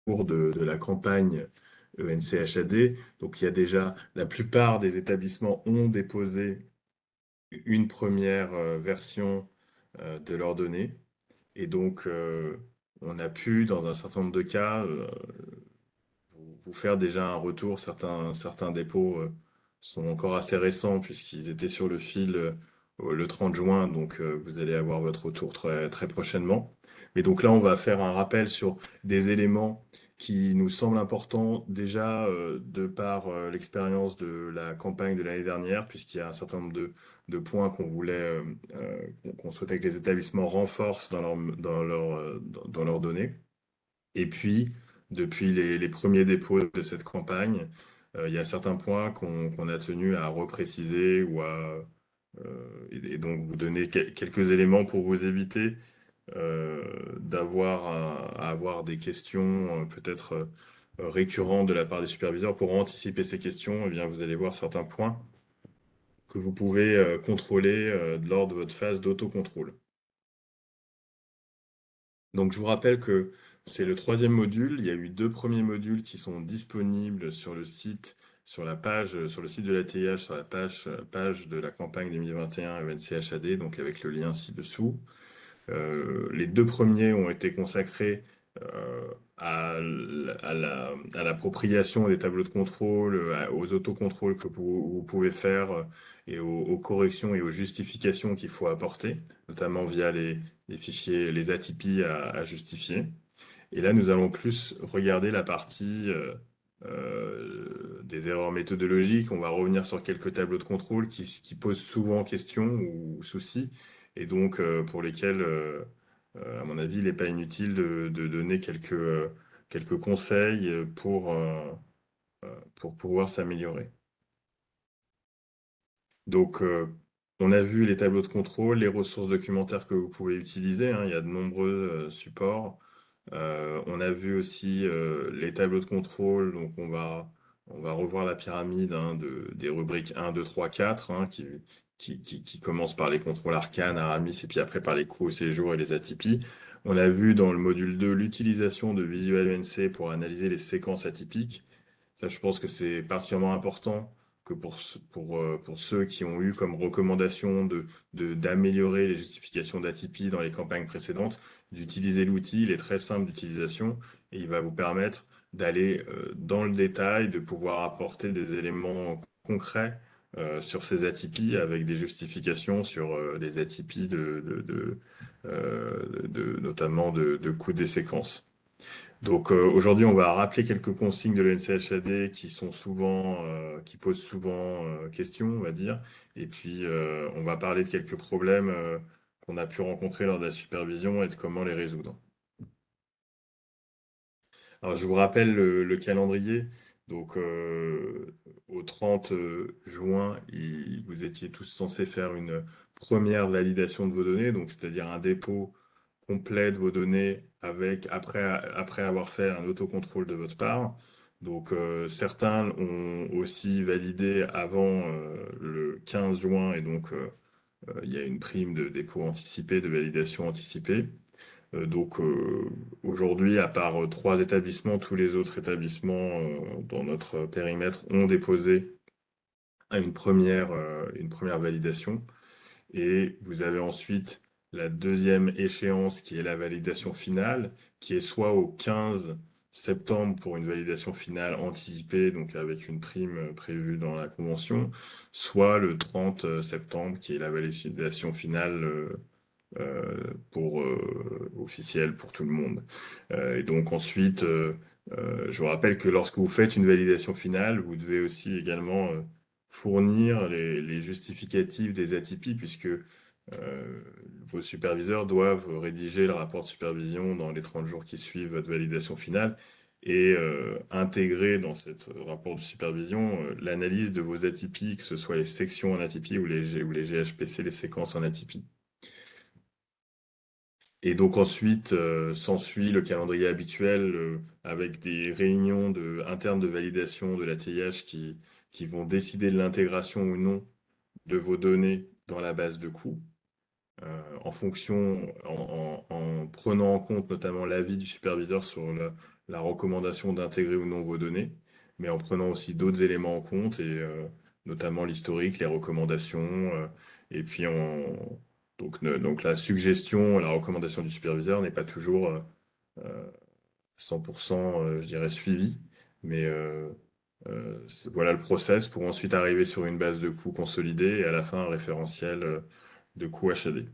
cours de la campagne ENCHAD. Donc il y a déjà, la plupart des établissements ont déposé une première version de leurs données. Et donc, on a pu, dans un certain nombre de cas, vous faire déjà un retour. Certains dépôts sont encore assez récents puisqu'ils étaient sur le fil le 30 juin, donc vous allez avoir votre retour très, très prochainement. Mais donc là, on va faire un rappel sur des éléments qui nous semblent importants déjà de par l'expérience de la campagne de l'année dernière, puisqu'il y a un certain nombre de points qu'on voulait, qu'on souhaitait que les établissements renforcent dans leurs données. Et puis, depuis les premiers dépôts de cette campagne, il y a certains points qu'on a tenu à repréciser et donc vous donner quelques éléments pour vous éviter d'avoir à avoir des questions peut-être récurrentes de la part des superviseurs. Pour anticiper ces questions, eh bien, vous allez voir certains points que vous pouvez contrôler lors de votre phase d'autocontrôle. Donc, je vous rappelle que c'est le troisième module. Il y a eu deux premiers modules qui sont disponibles sur le site, sur la page, sur le site de la TIH, sur la page de la campagne 2021 ENCHAD, donc avec le lien ci-dessous. Les deux premiers ont été consacrés à l'appropriation des tableaux de contrôle, aux autocontrôles que vous pouvez faire et aux corrections et aux justifications qu'il faut apporter, notamment via les fichiers, les ATP à justifier. Et là, nous allons plus regarder la partie des erreurs méthodologiques. On va revenir sur quelques tableaux de contrôle qui posent souvent question ou soucis, et donc pour lesquels, à mon avis, il n'est pas inutile de donner quelques conseils pour pouvoir s'améliorer. Donc, on a vu les tableaux de contrôle, les ressources documentaires que vous pouvez utiliser, hein. Il y a de nombreux supports. On a vu aussi les tableaux de contrôle, donc on va revoir la pyramide hein, des rubriques 1, 2, 3, 4, hein, qui commencent par les contrôles arcanes, Aramis, et puis après par les coûts au séjour et les atypies. On a vu dans le module 2 l'utilisation de Visual NC pour analyser les séquences atypiques. Ça, je pense que c'est particulièrement important que pour ceux qui ont eu comme recommandation d'améliorer les justifications d'ATP dans les campagnes précédentes, d'utiliser l'outil. Il est très simple d'utilisation et il va vous permettre d'aller dans le détail, de pouvoir apporter des éléments concrets sur ces ATP avec des justifications sur les ATP notamment de coûts des séquences. Donc aujourd'hui, on va rappeler quelques consignes de l'NCHAD qui posent souvent question, on va dire. Et puis, on va parler de quelques problèmes qu'on a pu rencontrer lors de la supervision et de comment les résoudre. Alors, je vous rappelle le calendrier. Donc, au 30 juin, vous étiez tous censés faire une première validation de vos données, donc c'est-à-dire un dépôt complet de vos données après avoir fait un autocontrôle de votre part. Donc, certains ont aussi validé avant le 15 juin et donc il y a une prime de dépôt anticipé, de validation anticipée. Aujourd'hui, à part trois établissements, tous les autres établissements dans notre périmètre ont déposé une première validation. Et vous avez ensuite la deuxième échéance qui est la validation finale, qui est soit au 15 septembre pour une validation finale anticipée, donc avec une prime prévue dans la convention, soit le 30 septembre qui est la validation finale officielle pour tout le monde. Et donc ensuite, je vous rappelle que lorsque vous faites une validation finale, vous devez aussi également fournir les justificatifs des atypies, puisque vos superviseurs doivent rédiger le rapport de supervision dans les 30 jours qui suivent votre validation finale et intégrer dans ce rapport de supervision l'analyse de vos atypies, que ce soit les sections en atypie ou les GHPC, les séquences en atypie. Et donc ensuite s'ensuit le calendrier habituel avec des réunions internes de validation de la TIH qui vont décider de l'intégration ou non de vos données dans la base de coûts, en prenant en compte notamment l'avis du superviseur sur la recommandation d'intégrer ou non vos données, mais en prenant aussi d'autres éléments en compte, et notamment l'historique, les recommandations, et puis donc la suggestion, la recommandation du superviseur n'est pas toujours 100%, je dirais, suivi, mais voilà le process pour ensuite arriver sur une base de coûts consolidée et à la fin un référentiel de coûts HAD.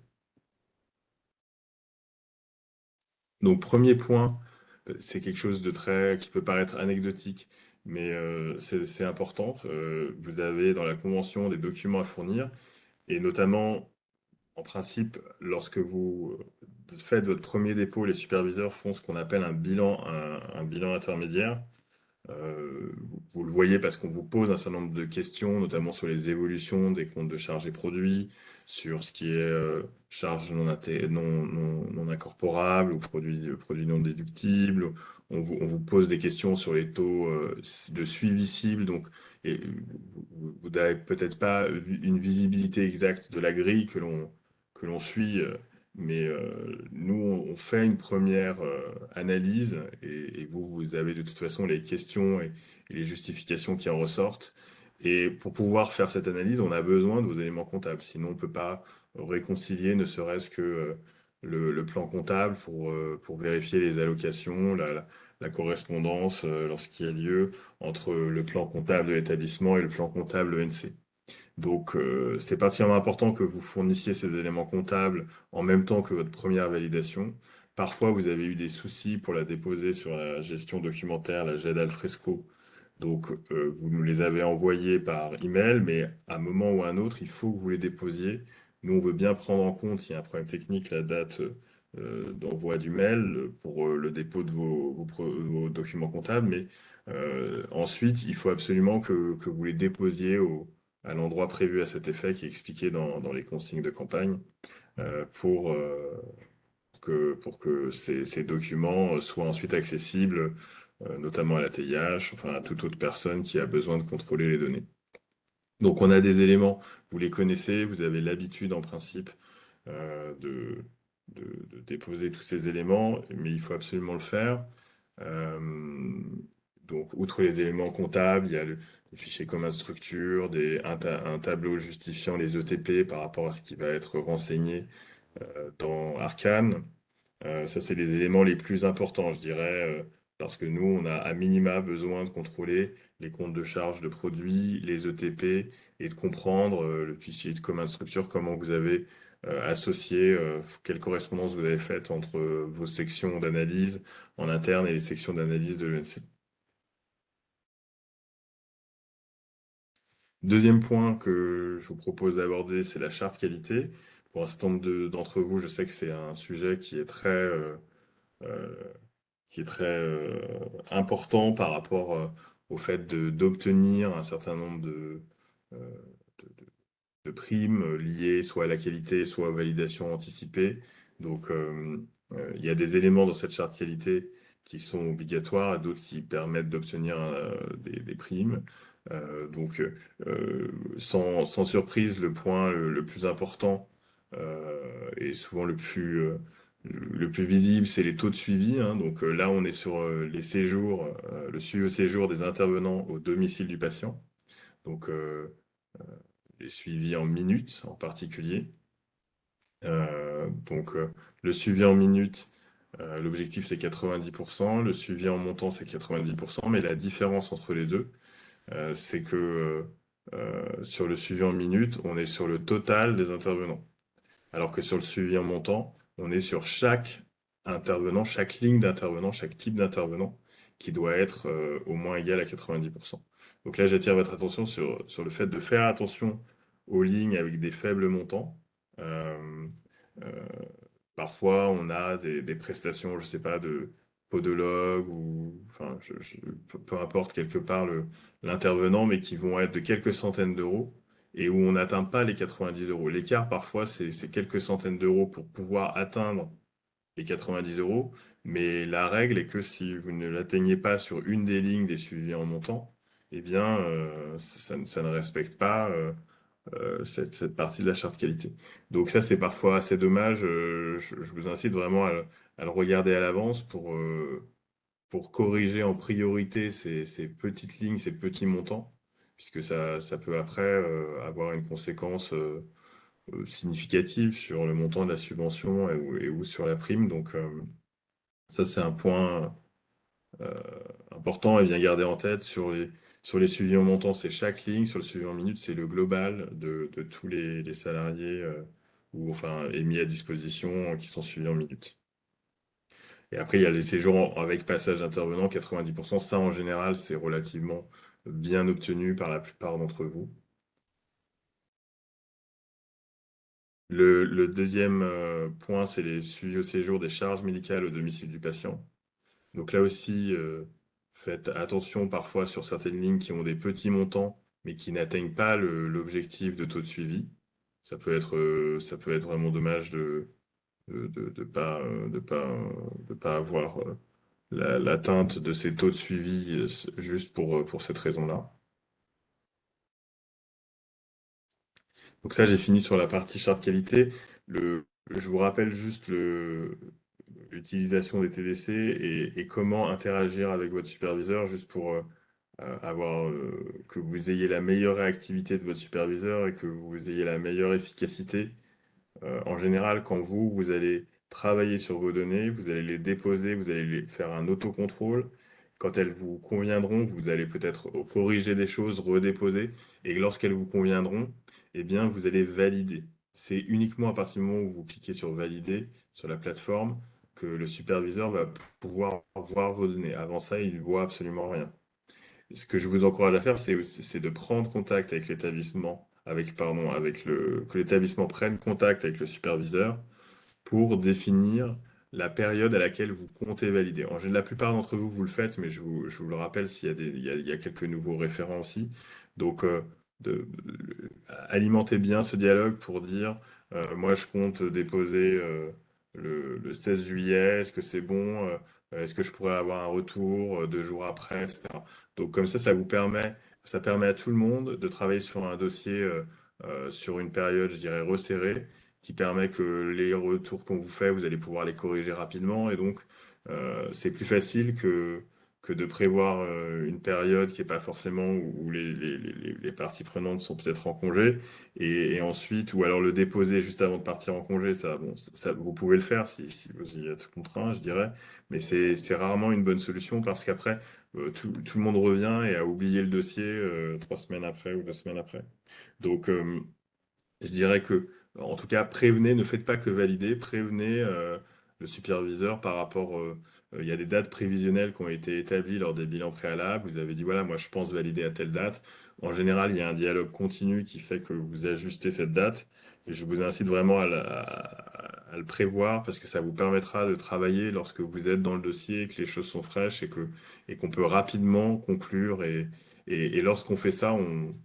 Donc, premier point, c'est quelque chose de très, qui peut paraître anecdotique, mais c'est important. Vous avez dans la convention des documents à fournir, et notamment, en principe, lorsque vous faites votre premier dépôt, les superviseurs font ce qu'on appelle un bilan intermédiaire. Vous le voyez parce qu'on vous pose un certain nombre de questions, notamment sur les évolutions des comptes de charges et produits, sur ce qui est charges non incorporables ou produits non déductibles. On vous pose des questions sur les taux de suivi cible. Donc, et vous n'avez peut-être pas une visibilité exacte de la grille que l'on suit. Mais nous, on fait une première analyse, et vous avez de toute façon les questions et les justifications qui en ressortent. Et pour pouvoir faire cette analyse, on a besoin de vos éléments comptables. Sinon, on ne peut pas réconcilier ne serait-ce que le plan comptable pour vérifier les allocations, la correspondance lorsqu'il y a lieu entre le plan comptable de l'établissement et le plan comptable ENC. Donc, c'est particulièrement important que vous fournissiez ces éléments comptables en même temps que votre première validation. Parfois, vous avez eu des soucis pour la déposer sur la gestion documentaire, la GED Alfresco. Donc, vous nous les avez envoyés par email, mais à un moment ou à un autre, il faut que vous les déposiez. Nous, on veut bien prendre en compte, s'il y a un problème technique, la date d'envoi du mail pour le dépôt de vos documents comptables, mais ensuite, il faut absolument que vous les déposiez à l'endroit prévu à cet effet qui est expliqué dans les consignes de campagne pour que ces documents soient ensuite accessibles, notamment à la TIH, enfin à toute autre personne qui a besoin de contrôler les données. Donc on a des éléments, vous les connaissez, vous avez l'habitude en principe de, de déposer tous ces éléments, mais il faut absolument le faire. Euh, donc, outre les éléments comptables, il y a le fichier commun de structure, un tableau justifiant les ETP par rapport à ce qui va être renseigné dans Arcane. Ça, c'est les éléments les plus importants, je dirais, parce que nous, on a à minima besoin de contrôler les comptes de charge de produits, les ETP, et de comprendre le fichier de commun de structure, comment vous avez associé, quelle correspondance vous avez faite entre vos sections d'analyse en interne et les sections d'analyse de l'ENC. Deuxième point que je vous propose d'aborder, c'est la charte qualité. Pour un certain nombre d'entre vous, je sais que c'est un sujet euh, qui est très important par rapport au fait d'obtenir un certain nombre euh, de, de primes liées soit à la qualité, soit aux validations anticipées. Donc, il y a des éléments dans cette charte qualité qui sont obligatoires et d'autres qui permettent d'obtenir des primes. Donc, sans surprise, le point le plus important et souvent le plus visible, c'est les taux de suivi, hein. Donc là, on est sur les séjours, le suivi au séjour des intervenants au domicile du patient. Donc, les suivis en minutes en particulier. Donc, le suivi en minutes, l'objectif c'est 90%, le suivi en montant c'est 90%, mais la différence entre les deux, c'est que sur le suivi en minutes, on est sur le total des intervenants. Alors que sur le suivi en montant, on est sur chaque intervenant, chaque ligne d'intervenant, chaque type d'intervenant qui doit être au moins égal à 90%. Donc là, j'attire votre attention sur le fait de faire attention aux lignes avec des faibles montants. Euh, euh, Parfois, on a des prestations, je ne sais pas, de podologue ou, enfin, peu importe quelque part l'intervenant, mais qui vont être de quelques centaines d'euros et où on n'atteint pas les 90 euros. L'écart, parfois, c'est quelques centaines d'euros pour pouvoir atteindre les 90 euros, mais la règle est que si vous ne l'atteignez pas sur une des lignes des suivis en montant, eh bien, ça ne respecte pas cette partie de la charte qualité. Donc ça, c'est parfois assez dommage. Je vous incite vraiment à le regarder à l'avance pour corriger en priorité ces petites lignes, ces petits montants, puisque ça peut après avoir une conséquence significative sur le montant de la subvention et ou sur la prime. Donc ça, c'est un point euh, important et bien garder en tête sur les suivis en montant, c'est chaque ligne, sur le suivi en minutes, c'est le global de tous les salariés ou enfin est mis à disposition qui sont suivis en minutes. Et après, il y a les séjours avec passage d'intervenant, 90%. Ça, en général, c'est relativement bien obtenu par la plupart d'entre vous. Le deuxième point, c'est les suivis au séjour des charges médicales au domicile du patient. Donc là aussi, faites attention parfois sur certaines lignes qui ont des petits montants, mais qui n'atteignent pas l'objectif de taux de suivi. Ça peut être vraiment dommage de pas avoir l'atteinte de ces taux de suivi juste pour cette raison-là. Donc ça, j'ai fini sur la partie charte qualité. Je vous rappelle juste l'utilisation des TDC et comment interagir avec votre superviseur, juste pour que vous ayez la meilleure réactivité de votre superviseur et que vous ayez la meilleure efficacité. En général, quand vous allez travailler sur vos données, vous allez les déposer, vous allez faire un autocontrôle. Quand elles vous conviendront, vous allez peut-être corriger des choses, redéposer. Et lorsqu'elles vous conviendront, eh bien, vous allez valider. C'est uniquement à partir du moment où vous cliquez sur valider sur la plateforme que le superviseur va pouvoir voir vos données. Avant ça, il ne voit absolument rien. Ce que je vous encourage à faire, c'est de prendre contact avec l'établissement, que l'établissement prenne contact avec le superviseur pour définir la période à laquelle vous comptez valider. La plupart d'entre vous, vous le faites, mais je vous le rappelle s'il y a il y a quelques nouveaux référents aussi. Donc, alimentez bien ce dialogue pour dire, moi, je compte déposer le 16 juillet, est-ce que c'est bon? Est-ce que je pourrais avoir un retour 2 jours après, etc. Donc, comme ça permet à tout le monde de travailler sur un dossier sur une période, je dirais, resserrée qui permet que les retours qu'on vous fait, vous allez pouvoir les corriger rapidement. Et donc, c'est plus facile que de prévoir une période qui n'est pas forcément où les parties prenantes sont peut-être en congé. Et ensuite, ou alors le déposer juste avant de partir en congé, ça, bon, ça, vous pouvez le faire si vous y êtes contraint, je dirais. Mais c'est rarement une bonne solution parce qu'après, tout le monde revient et a oublié le dossier 3 semaines après ou 2 semaines après. Donc, je dirais que, en tout cas, prévenez, ne faites pas que valider, prévenez le superviseur par rapport. Il y a des dates prévisionnelles qui ont été établies lors des bilans préalables. Vous avez dit, voilà, moi je pense valider à telle date. En général, il y a un dialogue continu qui fait que vous ajustez cette date. Et je vous incite vraiment à le prévoir parce que ça vous permettra de travailler lorsque vous êtes dans le dossier, que les choses sont fraîches et qu'on peut rapidement conclure. Et lorsqu'on fait ça, on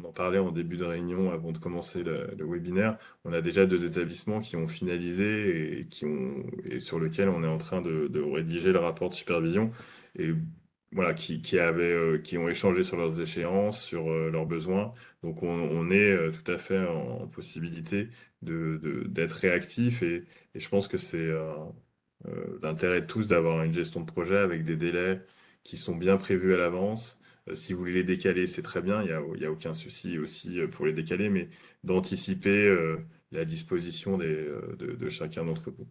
en parlait en début de réunion avant de commencer le webinaire. On a déjà 2 établissements qui ont finalisé et sur lesquels on est en train de rédiger le rapport de supervision et voilà, qui ont échangé sur leurs échéances, sur leurs besoins. Donc on est tout à fait en possibilité d'être réactif et je pense que c'est l'intérêt de tous d'avoir une gestion de projet avec des délais qui sont bien prévus à l'avance. Si vous voulez les décaler, c'est très bien, il y a aucun souci aussi pour les décaler, mais d'anticiper la disposition de chacun d'entre vous.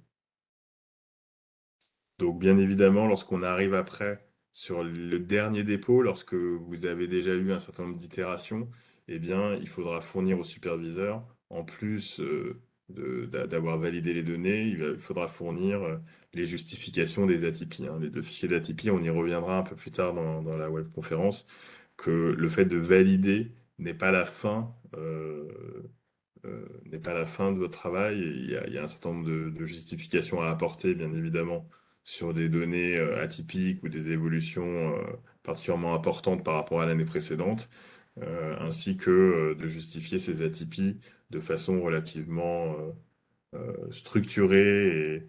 Donc, bien évidemment, lorsqu'on arrive après sur le dernier dépôt, lorsque vous avez déjà eu un certain nombre d'itérations, eh bien, il faudra fournir au superviseur, en plus d'avoir validé les données, il faudra fournir les justifications des ATP, hein. Les 2 fichiers d'ATP, on y reviendra un peu plus tard dans la webconférence, que le fait de valider n'est pas la fin. N'est pas la fin de votre travail. Et il y a un certain nombre de justifications à apporter, bien évidemment, sur des données atypiques ou des évolutions particulièrement importantes par rapport à l'année précédente, ainsi que de justifier ces atypies de façon relativement structurée et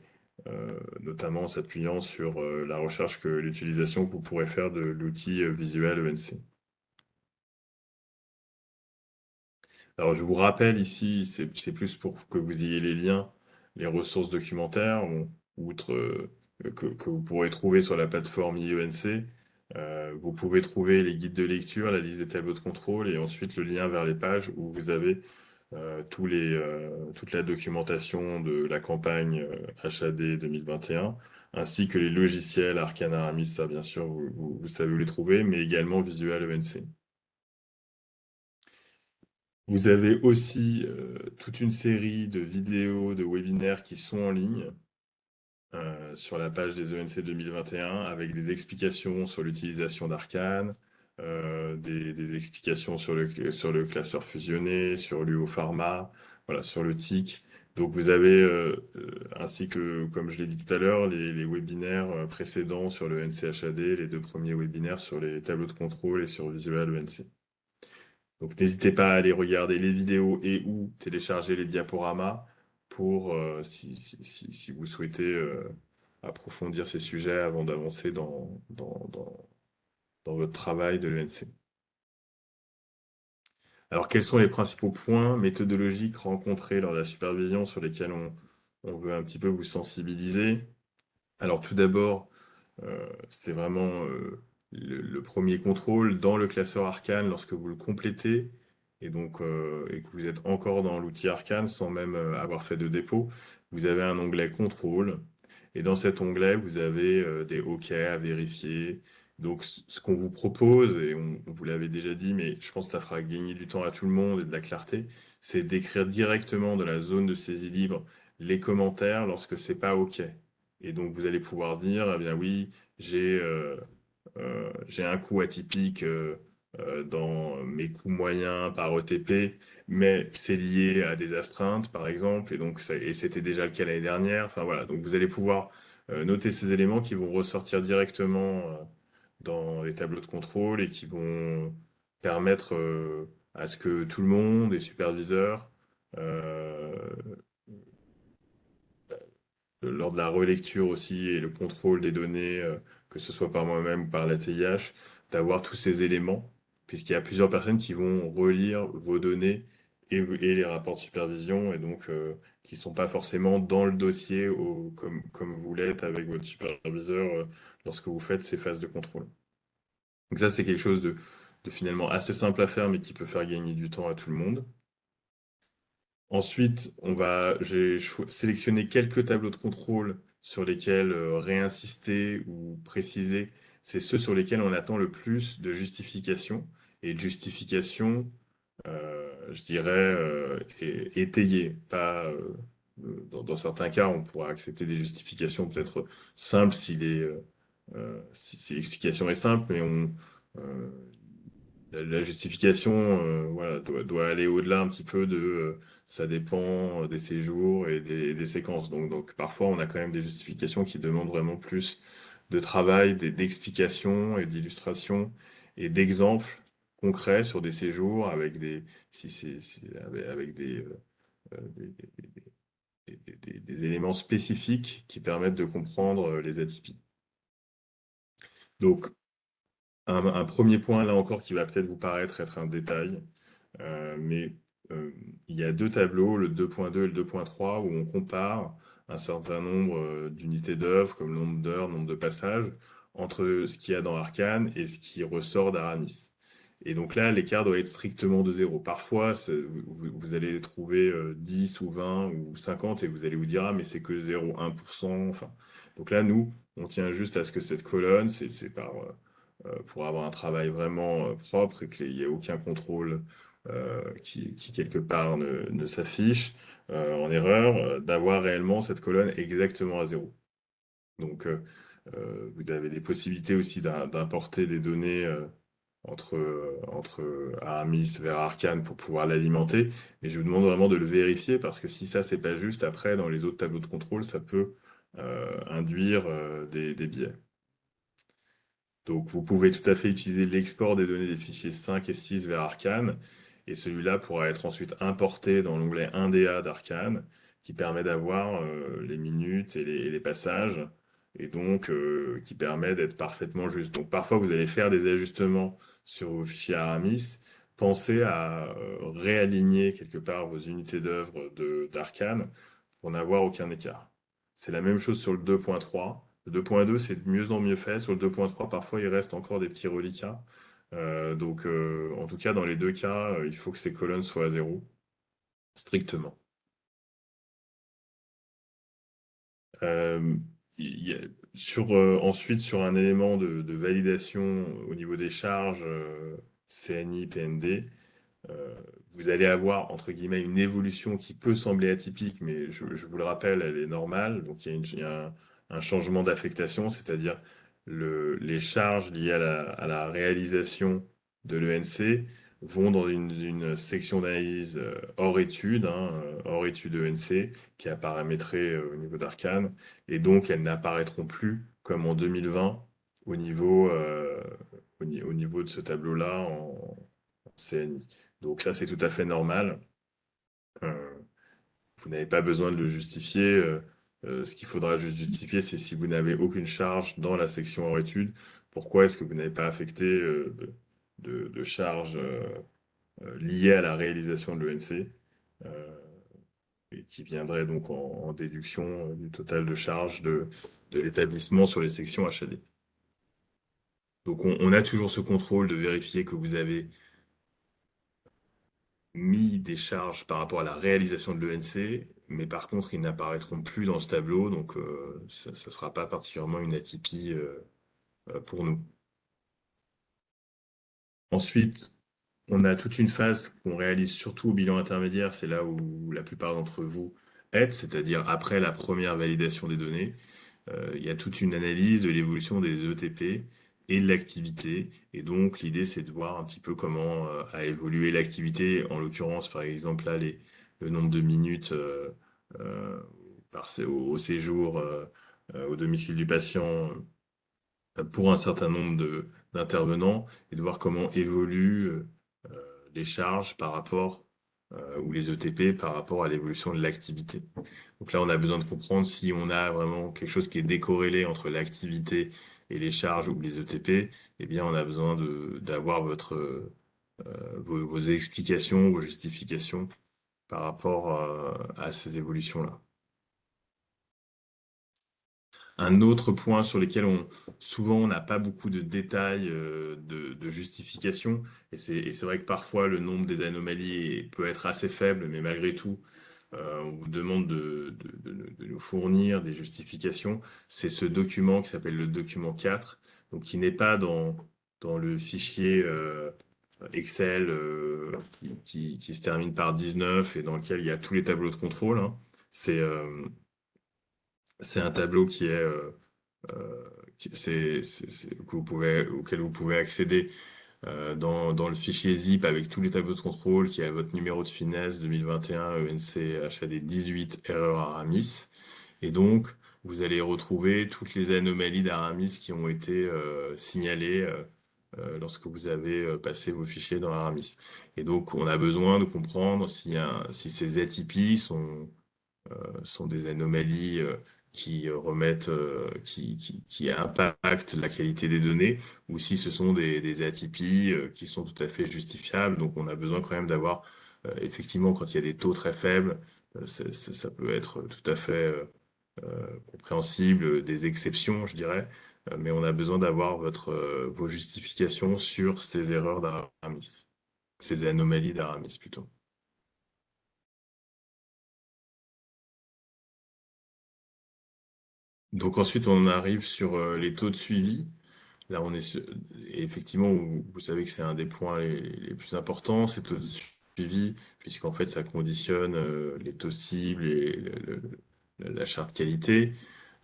notamment en s'appuyant sur la recherche l'utilisation que vous pourrez faire de l'outil visuel ENC. Alors, je vous rappelle ici, c'est plus pour que vous ayez les liens, les ressources documentaires, outre que vous pourrez trouver sur la plateforme IENC. Vous pouvez trouver les guides de lecture, la liste des tableaux de contrôle et ensuite le lien vers les pages où vous avez toute la documentation de la campagne HAD 2021, ainsi que les logiciels Arcana Aramis, ça bien sûr, vous savez où les trouver, mais également Visual ENC. Vous avez aussi toute une série de vidéos, de webinaires qui sont en ligne sur la page des ENC 2021 avec des explications sur l'utilisation d'Arcane, des explications sur le classeur fusionné, sur l'UO Pharma, voilà, sur le TIC. Donc vous avez, ainsi que, comme je l'ai dit tout à l'heure, les webinaires précédents sur le NCHAD, les deux premiers webinaires sur les tableaux de contrôle et sur Visual ENC. Donc n'hésitez pas à aller regarder les vidéos et ou télécharger les diaporamas pour si vous souhaitez approfondir ces sujets avant d'avancer dans votre travail de l'ENC. Alors quels sont les principaux points méthodologiques rencontrés lors de la supervision sur lesquels on veut un petit peu vous sensibiliser? Alors tout d'abord, c'est vraiment le premier contrôle dans le classeur Arcane lorsque vous le complétez et donc et que vous êtes encore dans l'outil Arcane sans même avoir fait de dépôt. Vous avez un onglet contrôle et dans cet onglet vous avez des OK à vérifier. Donc ce qu'on vous propose, et on vous l'avait déjà dit, mais je pense que ça fera gagner du temps à tout le monde et de la clarté, c'est d'écrire directement de la zone de saisie libre les commentaires lorsque c'est pas OK. Et donc vous allez pouvoir dire, eh bien oui, j'ai j'ai un coût atypique dans mes coûts moyens par ETP, mais c'est lié à des astreintes, par exemple, et donc et c'était déjà le cas l'année dernière. Enfin voilà, donc vous allez pouvoir noter ces éléments qui vont ressortir directement dans les tableaux de contrôle et qui vont permettre à ce que tout le monde, les superviseurs, euh, lors de la relecture aussi et le contrôle des données, que ce soit par moi-même ou par la TIH, d'avoir tous ces éléments, puisqu'il y a plusieurs personnes qui vont relire vos données et les rapports de supervision, et donc qui sont pas forcément dans le dossier comme vous l'êtes avec votre superviseur lorsque vous faites ces phases de contrôle. Donc ça, c'est quelque chose de finalement assez simple à faire, mais qui peut faire gagner du temps à tout le monde. Ensuite, j'ai sélectionné quelques tableaux de contrôle sur lesquels réinsister ou préciser. C'est ceux sur lesquels on attend le plus de justification. Et de justification, je dirais, étayée. Pas, dans certains cas, on pourra accepter des justifications peut-être simples si l'explication est simple, mais euh, la justification voilà, doit aller au-delà un petit peu de ça dépend des séjours et des séquences. Donc parfois on a quand même des justifications qui demandent vraiment plus de travail, d'explications et d'illustrations et d'exemples concrets sur des séjours avec avec des éléments spécifiques qui permettent de comprendre les atypies. Donc un premier point là encore qui va peut-être vous paraître être un détail, mais euh, il y a deux tableaux, le 2.2 et le 2.3, où on compare un certain nombre d'unités d'œuvre, comme le nombre d'heures, nombre de passages, entre ce qu'il y a dans Arcane et ce qui ressort d'Aramis. Et donc là, l'écart doit être strictement de zéro. Parfois, vous allez trouver 10 ou 20 ou 50 et vous allez vous dire, ah, mais c'est que 0,1%. Enfin, donc là, nous, on tient juste à ce que cette colonne, c'est pour avoir un travail vraiment propre et qu'il n'y ait aucun contrôle qui quelque part ne s'affiche en erreur, d'avoir réellement cette colonne exactement à zéro. Donc, vous avez des possibilités aussi d'importer des données entre Aramis vers Arcane pour pouvoir l'alimenter, mais je vous demande vraiment de le vérifier parce que si ça, c'est pas juste, après, dans les autres tableaux de contrôle, ça peut induire des biais. Donc, vous pouvez tout à fait utiliser l'export des données des fichiers 5 et 6 vers Arcane, et celui-là pourra être ensuite importé dans l'onglet 1DA d'Arcane, qui permet d'avoir les minutes et les passages, et donc qui permet d'être parfaitement juste. Donc, parfois, vous allez faire des ajustements sur vos fichiers Aramis. Pensez à réaligner quelque part vos unités d'œuvre d'Arcane pour n'avoir aucun écart. C'est la même chose sur le 2.3. Le 2.2, c'est de mieux en mieux fait. Sur le 2.3, parfois, il reste encore des petits reliquats. En tout cas, dans les deux cas, il faut que ces colonnes soient à zéro, strictement. Euh, il y a- ensuite, sur un élément de validation au niveau des charges CNI, PND, euh, vous allez avoir, entre guillemets, une évolution qui peut sembler atypique, mais je vous le rappelle, elle est normale. Donc, il y a un changement d'affectation, c'est-à-dire les charges liées à la réalisation de l'ENC vont dans une section d'analyse hors étude, hein, hors étude ENC, qui est paramétrée au niveau d'Arcane, et donc elles n'apparaîtront plus comme en 2020 au niveau, au niveau de ce tableau-là en CNI. Donc ça, c'est tout à fait normal. Euh, Vous n'avez pas besoin de le justifier. Ce qu'il faudra juste justifier, c'est si vous n'avez aucune charge dans la section hors études, pourquoi est-ce que vous n'avez pas affecté de charges liées à la réalisation de l'ENC, euh, et qui viendrait donc en déduction du total de charges de l'établissement sur les sections HAD. Donc on a toujours ce contrôle de vérifier que vous avez mis des charges par rapport à la réalisation de l'ENC, mais par contre, ils n'apparaîtront plus dans ce tableau, donc ça ne sera pas particulièrement une atypie pour nous. Ensuite, on a toute une phase qu'on réalise surtout au bilan intermédiaire, c'est là où la plupart d'entre vous êtes, c'est-à-dire après la première validation des données. Il y a toute une analyse de l'évolution des ETP et de l'activité. Et donc, l'idée, c'est de voir un petit peu comment a évolué l'activité. En l'occurrence, par exemple, là, le nombre de minutes euh, au séjour au domicile du patient pour un certain nombre d'intervenants et de voir comment évoluent les charges par rapport ou les ETP par rapport à l'évolution de l'activité. Donc là, on a besoin de comprendre si on a vraiment quelque chose qui est décorrélé entre l'activité et les charges ou les ETP, eh bien, on a besoin d'avoir vos explications, vos justifications par rapport à ces évolutions-là. Un autre point sur lequel souvent on n'a pas beaucoup de détails de justification, et c'est vrai que parfois le nombre des anomalies peut être assez faible, mais malgré tout, on vous demande de nous fournir des justifications. C'est ce document qui s'appelle le document 4, donc qui n'est pas dans le fichier Excel qui se termine par 19 et dans lequel il y a tous les tableaux de contrôle, hein. C'est c'est un tableau qui est que vous pouvez, auquel vous pouvez accéder dans le fichier zip avec tous les tableaux de contrôle qui a votre numéro de finesse 2021 ENC HAD 18 erreur Aramis. Et donc, vous allez retrouver toutes les anomalies d'Aramis qui ont été signalées lorsque vous avez passé vos fichiers dans Aramis. Et donc, on a besoin de comprendre si ces atypies sont des anomalies qui remettent, qui impactent la qualité des données, ou si ce sont des atypies qui sont tout à fait justifiables. Donc, on a besoin quand même d'avoir, effectivement, quand il y a des taux très faibles, ça peut être tout à fait compréhensible, des exceptions, je dirais, mais on a besoin d'avoir vos justifications sur ces erreurs d'Aramis, ces anomalies d'Aramis plutôt. Donc ensuite, on arrive sur les taux de suivi. Là, et effectivement, vous savez que c'est un des points les plus importants, ces taux de suivi, puisqu'en fait, ça conditionne les taux cibles et la charte qualité.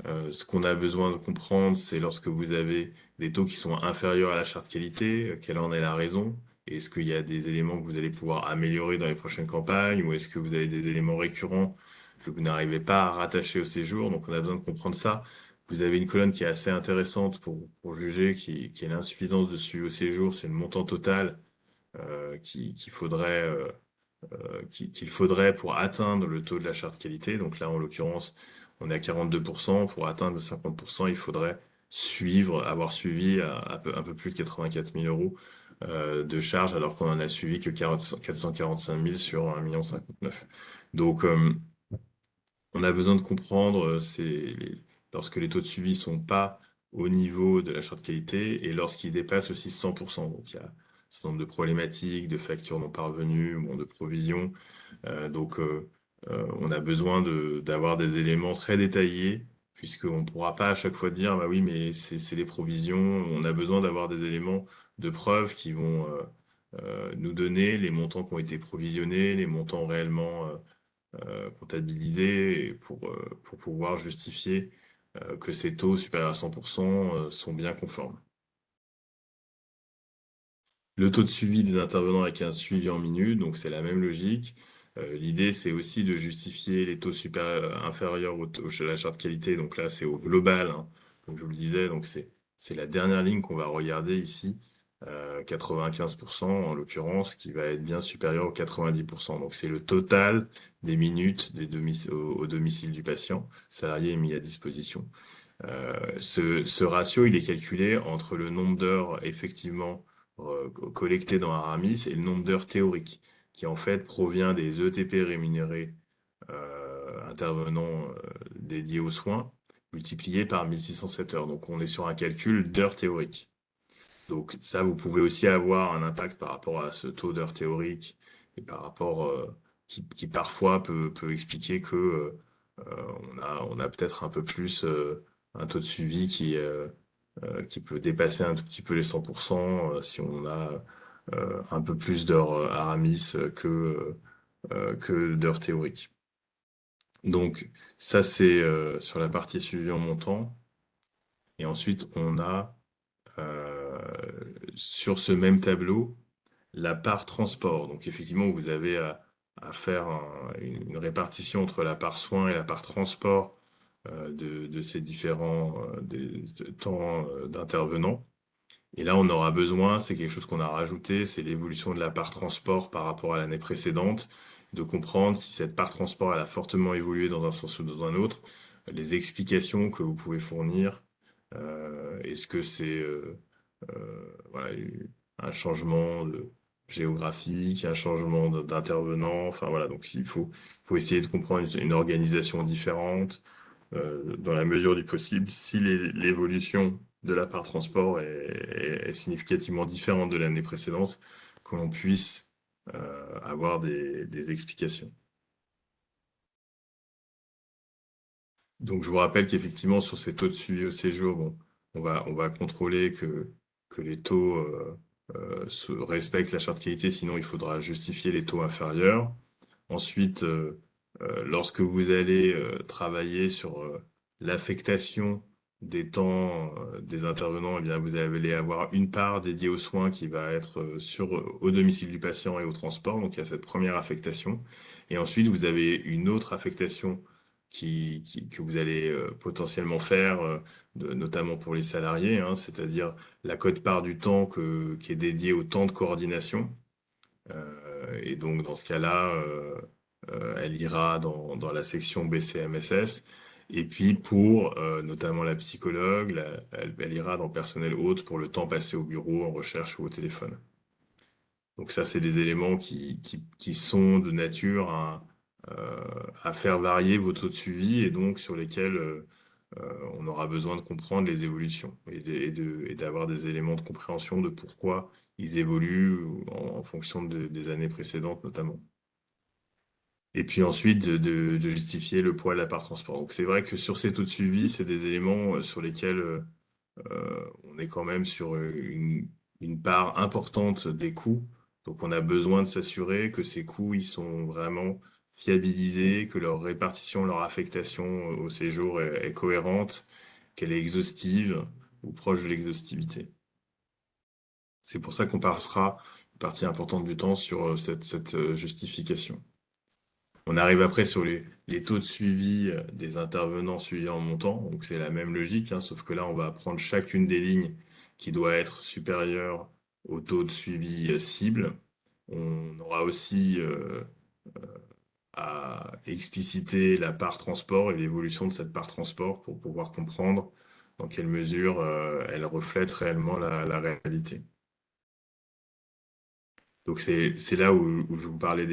Ce qu'on a besoin de comprendre, c'est lorsque vous avez des taux qui sont inférieurs à la charte qualité, quelle en est la raison? Est-ce qu'il y a des éléments que vous allez pouvoir améliorer dans les prochaines campagnes, ou est-ce que vous avez des éléments récurrents que vous n'arrivez pas à rattacher au séjour? Donc, on a besoin de comprendre ça. Vous avez une colonne qui est assez intéressante pour juger, qui est l'insuffisance de suivi au séjour, c'est le montant total qu'il faudrait qu'il faudrait pour atteindre le taux de la charte qualité. Donc là, en l'occurrence, on est à 42%. Pour atteindre 50%, il faudrait avoir suivi un peu plus de 84 000 euros de charges, alors qu'on en a suivi que 445 000 sur 1,59 million. Donc, on a besoin de comprendre lorsque les taux de suivi sont pas au niveau de la charte qualité et lorsqu'ils dépassent aussi 100%. Donc il y a un certain nombre de problématiques, de factures non parvenues, bon, de provisions. On a besoin d'avoir des éléments très détaillés, puisqu'on ne pourra pas à chaque fois dire, bah oui, mais c'est les provisions. On a besoin d'avoir des éléments de preuve qui vont nous donner les montants qui ont été provisionnés, les montants réellement comptabilisés, et pour pouvoir justifier que ces taux supérieurs à 100% sont bien conformes. Le taux de suivi des intervenants avec un suivi en minutes, donc c'est la même logique. L'idée, c'est aussi de justifier les taux supérieurs, inférieurs à la charte qualité. Donc là, c'est au global, hein, comme je vous le disais. Donc c'est la dernière ligne qu'on va regarder ici, 95% en l'occurrence, qui va être bien supérieur aux 90%. Donc c'est le total des minutes au domicile du patient, salarié est mis à disposition. Ce ratio, il est calculé entre le nombre d'heures effectivement collectées dans Aramis et le nombre d'heures théoriques, qui en fait provient des ETP rémunérés intervenants dédiés aux soins, multiplié par 1607 heures. Donc on est sur un calcul d'heures théoriques. Donc ça, vous pouvez aussi avoir un impact par rapport à ce taux d'heures théoriques et par rapport qui parfois peut expliquer que on a peut-être un peu plus un taux de suivi qui peut dépasser un tout petit peu les 100% si on a un peu plus d'heures Aramis que d'heures théoriques. Donc ça c'est sur la partie suivi en montant. Et ensuite on a euh, sur ce même tableau la part transport. Donc effectivement, vous avez à faire une répartition entre la part soins et la part transport de ces différents temps d'intervenants. Et là, on aura besoin, c'est quelque chose qu'on a rajouté, c'est l'évolution de la part transport par rapport à l'année précédente, de comprendre si cette part transport elle a fortement évolué dans un sens ou dans un autre, les explications que vous pouvez fournir, est-ce que c'est voilà, un changement géographique, un changement d'intervenant, enfin voilà, donc faut essayer de comprendre une organisation différente, dans la mesure du possible, si l'évolution de la part transport est significativement différente de l'année précédente, que l'on puisse avoir des explications. Donc je vous rappelle qu'effectivement sur ces taux de suivi au séjour, bon, on va contrôler que les taux respectent la charte qualité, sinon il faudra justifier les taux inférieurs. Ensuite, lorsque vous allez travailler sur l'affectation des temps des intervenants, eh bien, vous allez avoir une part dédiée aux soins qui va être au domicile du patient et au transport. Donc, il y a cette première affectation. Et ensuite, vous avez une autre affectation que vous allez potentiellement faire, notamment pour les salariés, hein, c'est-à-dire la quote-part du temps qui est dédiée au temps de coordination. Et donc, dans ce cas-là, elle ira dans la section BCMSS. Et puis, pour notamment la psychologue, elle ira dans personnel hôte pour le temps passé au bureau, en recherche ou au téléphone. Donc ça, c'est des éléments qui sont de nature à faire varier vos taux de suivi et donc sur lesquels on aura besoin de comprendre les évolutions et d'avoir des éléments de compréhension de pourquoi ils évoluent en fonction des années précédentes notamment. Et puis ensuite de justifier le poids de la part transport. Donc c'est vrai que sur ces taux de suivi, c'est des éléments sur lesquels on est quand même sur une part importante des coûts. Donc on a besoin de s'assurer que ces coûts, ils sont vraiment fiabilisés, que leur répartition, leur affectation au séjour est cohérente, qu'elle est exhaustive ou proche de l'exhaustivité. C'est pour ça qu'on passera une partie importante du temps sur cette justification. On arrive après sur les taux de suivi des intervenants suivis en montant. Donc c'est la même logique, hein, sauf que là, on va prendre chacune des lignes qui doit être supérieure au taux de suivi cible. On aura aussi à expliciter la part transport et l'évolution de cette part transport pour pouvoir comprendre dans quelle mesure elle reflète réellement la réalité. Donc c'est là où je vous parlais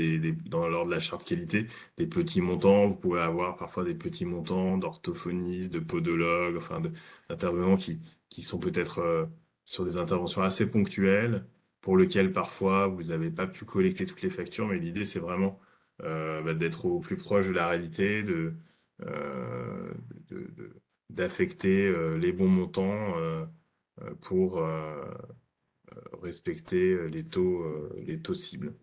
dans l'ordre de la charte qualité, des petits montants. Vous pouvez avoir parfois des petits montants d'orthophonistes, de podologues, enfin d'intervenants qui sont peut-être sur des interventions assez ponctuelles, pour lesquelles parfois vous n'avez pas pu collecter toutes les factures, mais l'idée c'est vraiment d'être au plus proche de la réalité, euh, de- de- d'affecter les bons montants pour respecter les taux cibles.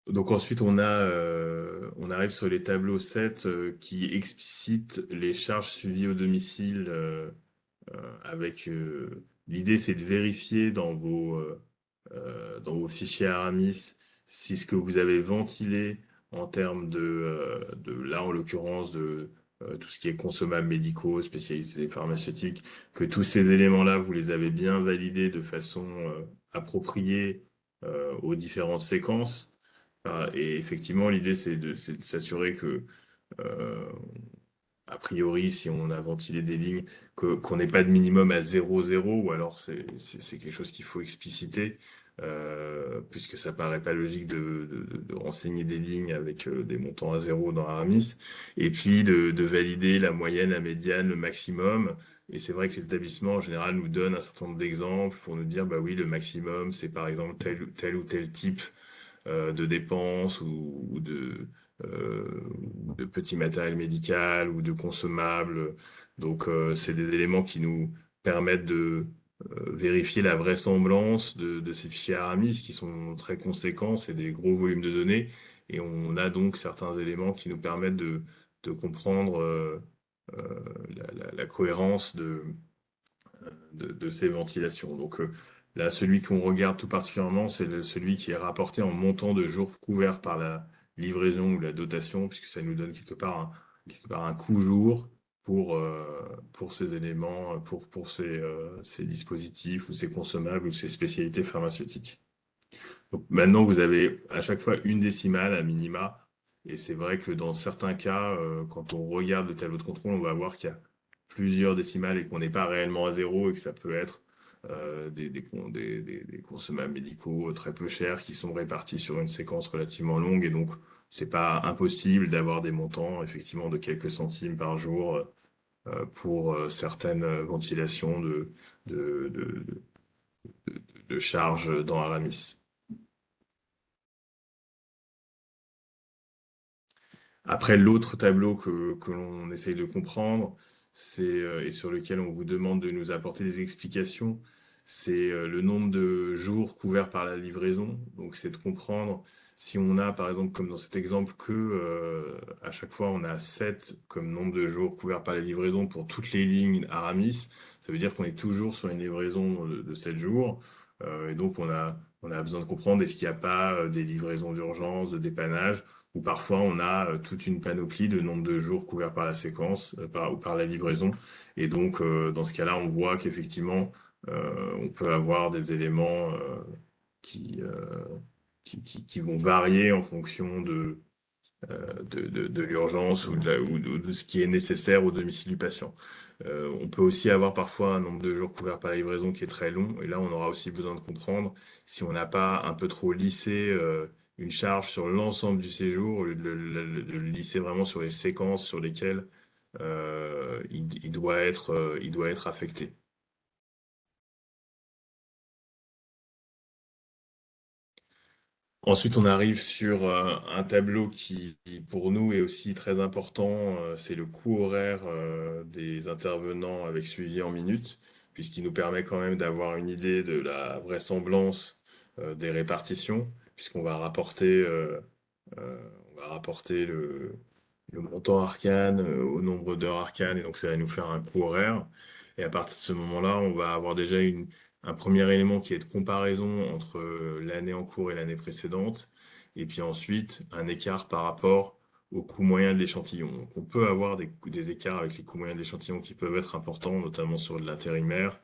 Donc ensuite, on arrive sur les tableaux 7 qui explicitent les charges suivies au domicile avec l'idée, c'est de vérifier dans vos fichiers Aramis si ce que vous avez ventilé en termes là en l'occurrence de tout ce qui est consommables médicaux, spécialisés pharmaceutiques, que tous ces éléments-là, vous les avez bien validés de façon appropriée aux différentes séquences. Et effectivement, l'idée, c'est de s'assurer que euh, a priori, si on a ventilé des lignes, qu'on n'ait pas de minimum à 0,0, ou alors c'est quelque chose qu'il faut expliciter, puisque ça paraît pas logique de renseigner des lignes avec des montants à 0 dans Aramis, et puis de valider la moyenne, la médiane, le maximum. Et c'est vrai que les établissements en général nous donnent un certain nombre d'exemples pour nous dire, bah oui, le maximum, c'est par exemple tel ou tel type de dépenses ou de petits matériel médical ou de consommables. Donc, c'est des éléments qui nous permettent de vérifier la vraisemblance de ces fichiers Aramis qui sont très conséquents, c'est des gros volumes de données, et on a donc certains éléments qui nous permettent de comprendre la cohérence de ces ventilations. Donc là, celui qu'on regarde tout particulièrement, c'est celui qui est rapporté en montant de jours couverts par la livraison ou la dotation, puisque ça nous donne quelque part un coût jour pour ces éléments, pour ces dispositifs ou ces consommables ou ces spécialités pharmaceutiques. Donc maintenant, vous avez à chaque fois une décimale à minima. Et c'est vrai que dans certains cas, quand on regarde le tableau de contrôle, on va voir qu'il y a plusieurs décimales et qu'on n'est pas réellement à zéro et que ça peut être des consommables médicaux très peu chers qui sont répartis sur une séquence relativement longue. Et donc, c'est pas impossible d'avoir des montants, effectivement, de quelques centimes par jour pour certaines ventilations de, de, de charges dans Aramis. Après, l'autre tableau que l'on essaye de comprendre, et sur lequel on vous demande de nous apporter des explications, c'est le nombre de jours couverts par la livraison. Donc, c'est de comprendre si on a, par exemple, comme dans cet exemple, que à chaque fois on a 7 comme nombre de jours couverts par la livraison pour toutes les lignes Aramis, ça veut dire qu'on est toujours sur une livraison de 7 jours. Et donc, on a besoin de comprendre est-ce qu'il n'y a pas des livraisons d'urgence, de dépannage où parfois on a toute une panoplie de nombre de jours couverts par la séquence ou par la livraison. Et donc, dans ce cas-là, on voit qu'effectivement, on peut avoir des éléments qui, euh, qui vont varier en fonction de l'urgence ou de ce qui est nécessaire au domicile du patient. On peut aussi avoir parfois un nombre de jours couverts par la livraison qui est très long, et là on aura aussi besoin de comprendre si on n'a pas un peu trop lissé une charge sur l'ensemble du séjour, au lieu de le lisser vraiment sur les séquences sur lesquelles il doit être affecté. Ensuite, on arrive sur un tableau pour nous, est aussi très important. C'est le coût horaire des intervenants avec suivi en minutes, puisqu'il nous permet quand même d'avoir une idée de la vraisemblance des répartitions, puisqu'on va on va rapporter le montant arcane au nombre d'heures arcane, et donc ça va nous faire un coût horaire. Et à partir de ce moment-là, on va avoir déjà un premier élément qui est de comparaison entre l'année en cours et l'année précédente, et puis ensuite un écart par rapport au coût moyen de l'échantillon. Donc on peut avoir des écarts avec les coûts moyens de l'échantillon qui peuvent être importants, notamment sur de l'intérimaire,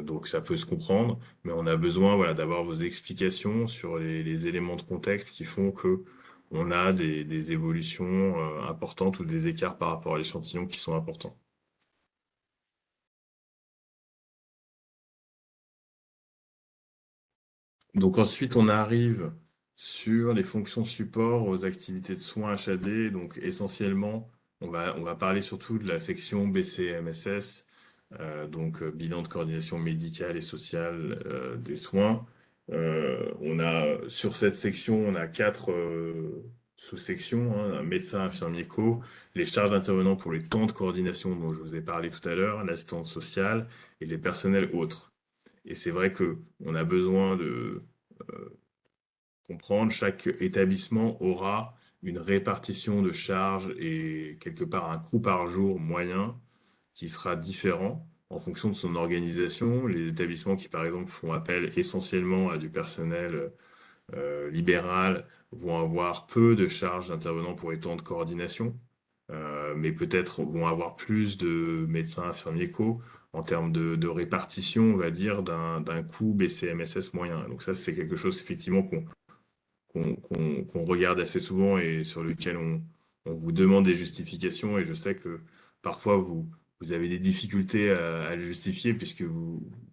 donc ça peut se comprendre, mais on a besoin voilà, d'avoir vos explications sur les éléments de contexte qui font que on a des évolutions importantes ou des écarts par rapport à l'échantillon qui sont importants. Donc ensuite, on arrive sur les fonctions support aux activités de soins HAD. Donc essentiellement, on va parler surtout de la section BCMSS, donc bilan de coordination médicale et sociale des soins. Sur cette section, on a quatre sous-sections, hein, un médecin, infirmier co, les charges d'intervenants pour les temps de coordination dont je vous ai parlé tout à l'heure, l'assistance sociale et les personnels autres. Et c'est vrai que on a besoin de comprendre, chaque établissement aura une répartition de charges et quelque part un coût par jour moyen qui sera différent en fonction de son organisation. Les établissements qui, par exemple, font appel essentiellement à du personnel libéral vont avoir peu de charges d'intervenants pour les temps de coordination, mais peut-être vont avoir plus de médecins infirmiers co en termes de répartition, on va dire, d'un coût BCMSS moyen. Donc ça, c'est quelque chose effectivement qu'on regarde assez souvent et sur lequel on vous demande des justifications. Et je sais que parfois vous avez des difficultés à le justifier puisque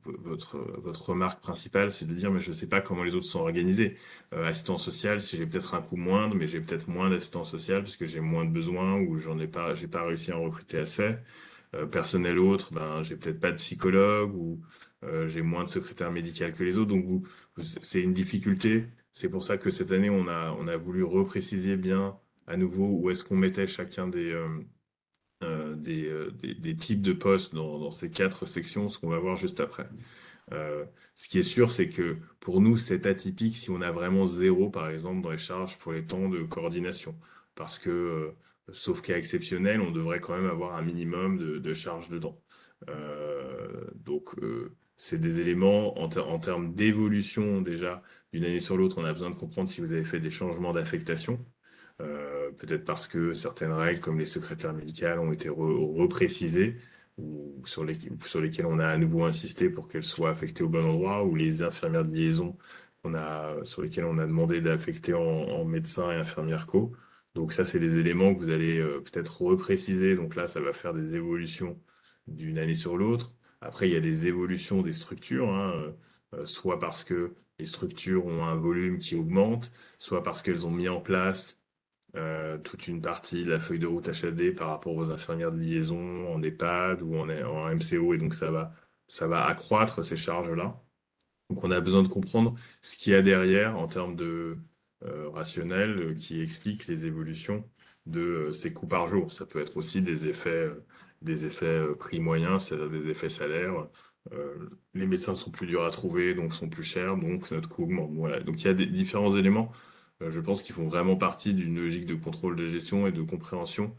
votre remarque principale, c'est de dire, mais je ne sais pas comment les autres sont organisés. Assistant social, si j'ai peut-être un coût moindre, mais j'ai peut-être moins d'assistants social parce que j'ai moins de besoins ou j'ai pas réussi à en recruter assez. Personnel autre, ben, j'ai peut-être pas de psychologue ou j'ai moins de secrétaire médical que les autres. Donc, c'est une difficulté. C'est pour ça que cette année, on a voulu repréciser bien à nouveau où est-ce qu'on mettait chacun des types de postes dans ces quatre sections, ce qu'on va voir juste après. Euh, Ce qui est sûr, c'est que pour nous, c'est atypique si on a vraiment zéro, par exemple, dans les charges pour les temps de coordination. Parce que, sauf cas exceptionnel, on devrait quand même avoir un minimum de charges dedans. C'est des éléments en termes d'évolution déjà d'une année sur l'autre. On a besoin de comprendre si vous avez fait des changements d'affectation. Peut-être parce que certaines règles, comme les secrétaires médicales, ont été reprécisées ou sur lesquelles on a à nouveau insisté pour qu'elles soient affectées au bon endroit, ou les infirmières de liaison sur lesquelles on a demandé d'affecter en médecin et infirmière co. Donc ça, c'est des éléments que vous allez peut-être repréciser. Donc là, ça va faire des évolutions d'une année sur l'autre. Après, il y a des évolutions des structures, hein, soit parce que les structures ont un volume qui augmente, soit parce qu'elles ont mis en place toute une partie de la feuille de route HAD par rapport aux infirmières de liaison en EHPAD ou en MCO, et donc ça va accroître ces charges-là. Donc on a besoin de comprendre ce qu'il y a derrière en termes de rationnel qui explique les évolutions de ces coûts par jour. Ça peut être aussi des effets prix moyens, c'est-à-dire des effets salaires. Les médecins sont plus durs à trouver, donc sont plus chers, donc notre coût augmente. Voilà. Donc il y a des différents éléments, je pense, qui font vraiment partie d'une logique de contrôle de gestion et de compréhension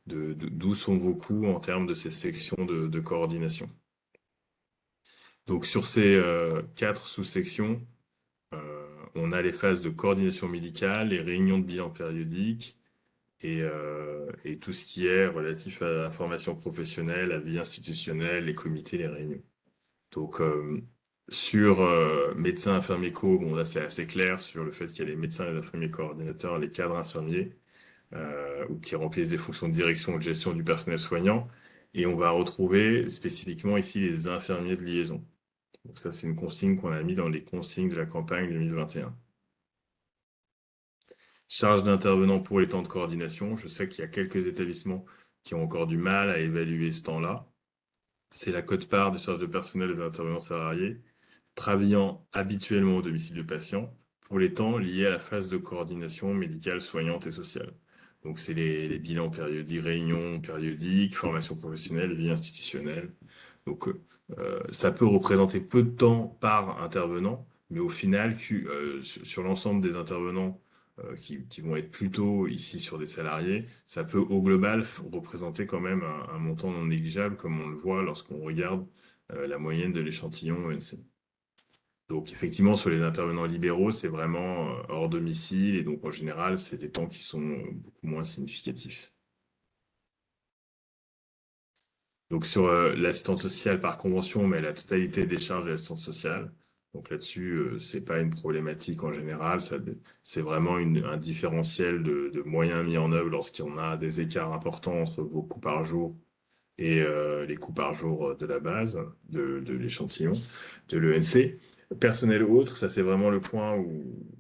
d'où sont vos coûts en termes de ces sections de coordination. Donc sur ces quatre sous-sections, on a les phases de coordination médicale, les réunions de bilan périodiques et tout ce qui est relatif à la formation professionnelle, à la vie institutionnelle, les comités, les réunions. Donc, sur médecins infirmiers co, bon, là c'est assez clair sur le fait qu'il y a les médecins et les infirmiers coordinateurs, les cadres infirmiers, ou qui remplissent des fonctions de direction ou de gestion du personnel soignant. Et on va retrouver spécifiquement ici les infirmiers de liaison. Donc ça, c'est une consigne qu'on a mis dans les consignes de la campagne 2021. Charge d'intervenant pour les temps de coordination. Je sais qu'il y a quelques établissements qui ont encore du mal à évaluer ce temps-là. C'est la quote-part des charges de personnel des intervenants salariés travaillant habituellement au domicile du patient pour les temps liés à la phase de coordination médicale, soignante et sociale. Donc, c'est les bilans périodiques, réunions périodiques, formation professionnelle, vie institutionnelle. Donc, ça peut représenter peu de temps par intervenant, mais au final, sur l'ensemble des intervenants qui vont être plutôt ici sur des salariés, ça peut au global représenter quand même un montant non négligeable, comme on le voit lorsqu'on regarde la moyenne de l'échantillon ENC. Donc effectivement, sur les intervenants libéraux, c'est vraiment hors domicile, et donc en général, c'est des temps qui sont beaucoup moins significatifs. Donc sur l'assistance sociale par convention, on met la totalité des charges de l'assistance sociale. Donc là-dessus, c'est pas une problématique en général, c'est vraiment un différentiel de moyens mis en œuvre lorsqu'on a des écarts importants entre vos coûts par jour et les coûts par jour de la base, de l'échantillon, de l'ENC. Personnel autre, ça c'est vraiment le point où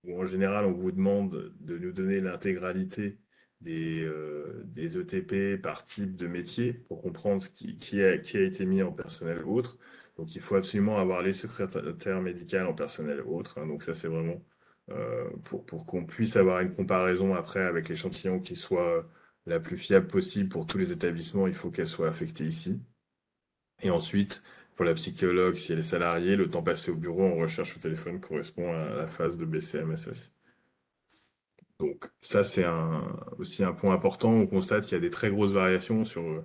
en général on vous demande de nous donner l'intégralité des ETP par type de métier pour comprendre qui a été mis en personnel autre. Donc il faut absolument avoir les secrétaires médicaux en personnel autre, hein. Donc ça c'est vraiment pour qu'on puisse avoir une comparaison après avec l'échantillon qui soit la plus fiable possible pour tous les établissements, il faut qu'elle soit affectée ici. Et ensuite, pour la psychologue, si elle est salariée, le temps passé au bureau en recherche au téléphone correspond à la phase de BCMSS. Donc ça, c'est aussi un point important. On constate qu'il y a des très grosses variations sur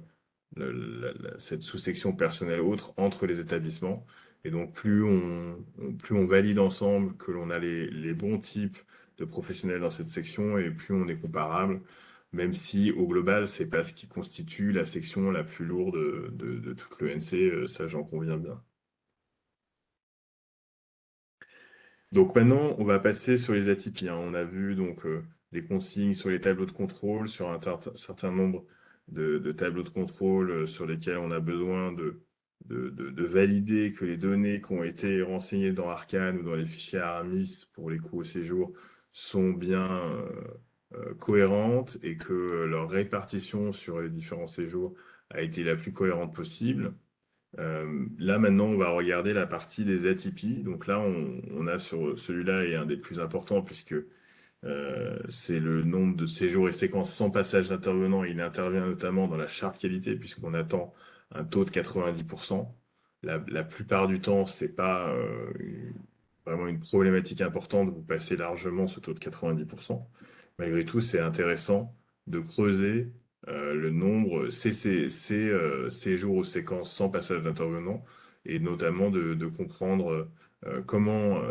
cette sous-section personnelle autre entre les établissements. Et donc plus on valide ensemble que l'on a les bons types de professionnels dans cette section, et plus on est comparable, même si au global, c'est pas ce qui constitue la section la plus lourde de toute l'ENC, ça j'en conviens bien. Donc maintenant, on va passer sur les atypies, hein. On a vu donc des consignes sur les tableaux de contrôle, sur un certain nombre de tableaux de contrôle sur lesquels on a besoin de valider que les données qui ont été renseignées dans Arcane ou dans les fichiers Aramis pour les coûts au séjour sont bien cohérentes et que leur répartition sur les différents séjours a été la plus cohérente possible. Là maintenant, on va regarder la partie des atypies. Donc là, on a sur celui-là est un des plus importants puisque c'est le nombre de séjours et séquences sans passage d'intervenant. Il intervient notamment dans la charte qualité puisqu'on attend un taux de 90%. La plupart du temps, c'est pas vraiment une problématique importante. Vous passez largement ce taux de 90%. Malgré tout, c'est intéressant de creuser le nombre, séjours ou séquences sans passage d'intervenant, et notamment de comprendre comment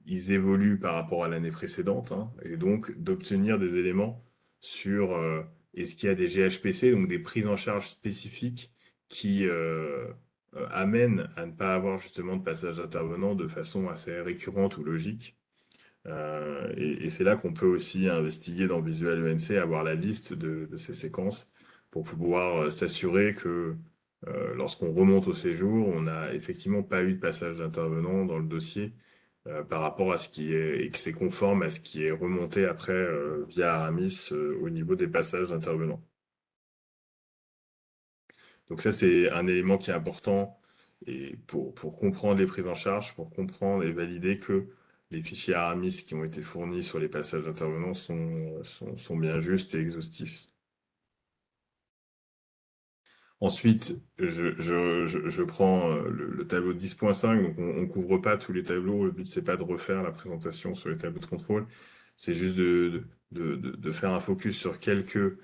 ils évoluent par rapport à l'année précédente, hein, et donc d'obtenir des éléments sur est-ce qu'il y a des GHPC, donc des prises en charge spécifiques qui amènent à ne pas avoir justement de passage d'intervenant de façon assez récurrente ou logique. Et c'est là qu'on peut aussi investiguer dans Visual ENC, avoir la liste de ces séquences pour pouvoir s'assurer que lorsqu'on remonte au séjour, on n'a effectivement pas eu de passage d'intervenant dans le dossier par rapport à ce qui est, et que c'est conforme à ce qui est remonté après via Aramis au niveau des passages d'intervenants. Donc ça, c'est un élément qui est important et pour comprendre les prises en charge, pour comprendre et valider que les fichiers Aramis qui ont été fournis sur les passages d'intervenants sont bien justes et exhaustifs. Ensuite, je prends le tableau 10.5, donc on ne couvre pas tous les tableaux. Le but, c'est pas de refaire la présentation sur les tableaux de contrôle, c'est juste de faire un focus sur quelques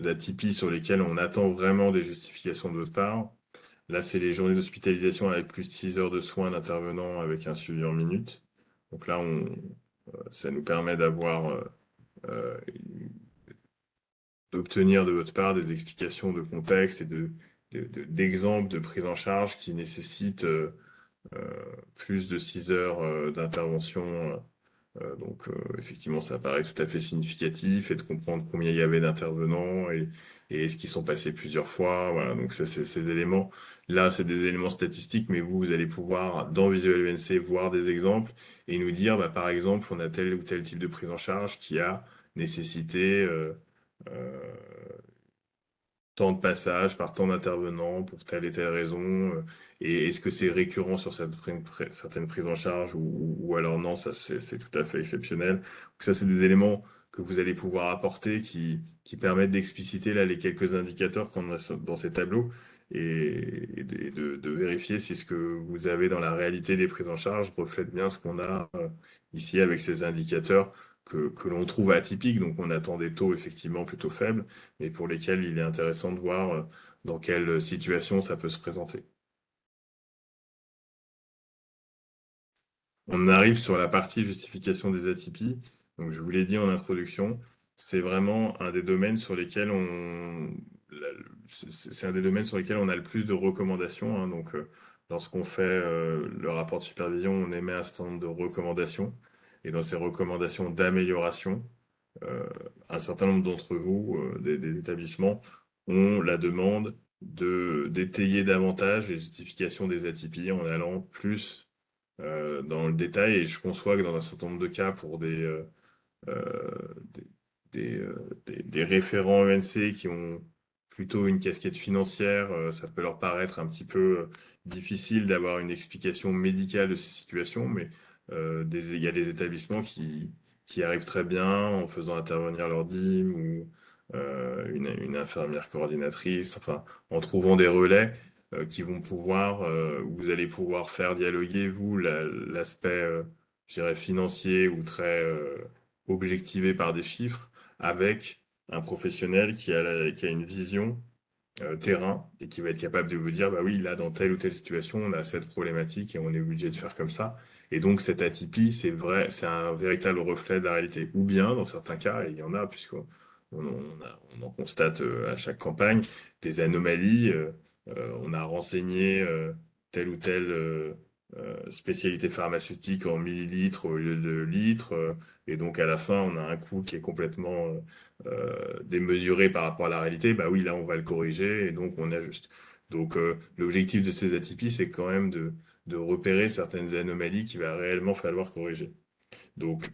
atypies sur lesquelles on attend vraiment des justifications de votre part. Là, c'est les journées d'hospitalisation avec plus de 6 heures de soins d'intervenant avec un suivi en minutes. Donc là, ça nous permet euh, d'obtenir de votre part des explications de contexte et d'exemples de prise en charge qui nécessitent plus de 6 heures d'intervention. Donc effectivement, ça paraît tout à fait significatif et de comprendre combien il y avait d'intervenants et est-ce qu'ils sont passés plusieurs fois. Voilà, donc ça, c'est ces éléments. Là, c'est des éléments statistiques, mais vous allez pouvoir, dans Visual UNC, voir des exemples et nous dire, bah, par exemple, on a tel ou tel type de prise en charge qui a nécessité euh, tant de passages par tant d'intervenants pour telle et telle raison, et est-ce que c'est récurrent sur certaines prises en charge ou alors non, ça c'est tout à fait exceptionnel. Donc ça, c'est des éléments que vous allez pouvoir apporter qui permettent d'expliciter là les quelques indicateurs qu'on a dans ces tableaux et de vérifier si ce que vous avez dans la réalité des prises en charge reflète bien ce qu'on a ici avec ces indicateurs que l'on trouve atypiques. Donc on attend des taux effectivement plutôt faibles mais pour lesquels il est intéressant de voir dans quelle situation ça peut se présenter. On arrive sur la partie justification des atypies. Donc, je vous l'ai dit en introduction, c'est vraiment un des domaines sur lesquels c'est un des domaines sur lesquels on a le plus de recommandations, hein. Donc, lorsqu'on fait le rapport de supervision, on émet un certain nombre de recommandations. Et dans ces recommandations d'amélioration, un certain nombre d'entre vous, des établissements, ont la demande d'étayer davantage les justifications des atypies en allant plus dans le détail. Et je conçois que dans un certain nombre de cas, pour euh, des, des référents ENC qui ont plutôt une casquette financière, ça peut leur paraître un petit peu difficile d'avoir une explication médicale de ces situations, mais il y a des établissements qui arrivent très bien en faisant intervenir leur DIM ou une infirmière coordinatrice, enfin, en trouvant des relais qui vont pouvoir, où vous allez pouvoir faire dialoguer, vous, l'aspect, je dirais, financier ou très objectivé par des chiffres avec un professionnel qui a une vision terrain et qui va être capable de vous dire, bah oui, là, dans telle ou telle situation, on a cette problématique et on est obligé de faire comme ça. Et donc, cette atypie, c'est vrai, c'est un véritable reflet de la réalité. Ou bien, dans certains cas, et il y en a, puisqu'on on en constate à chaque campagne, des anomalies. On a renseigné telle ou telle spécialité pharmaceutique en millilitres au lieu de litres. Et donc, à la fin, on a un coût qui est complètement démesuré par rapport à la réalité, bah oui, là, on va le corriger et donc on ajuste. Donc, l'objectif de ces atypies, c'est quand même de repérer certaines anomalies qu'il va réellement falloir corriger. Donc,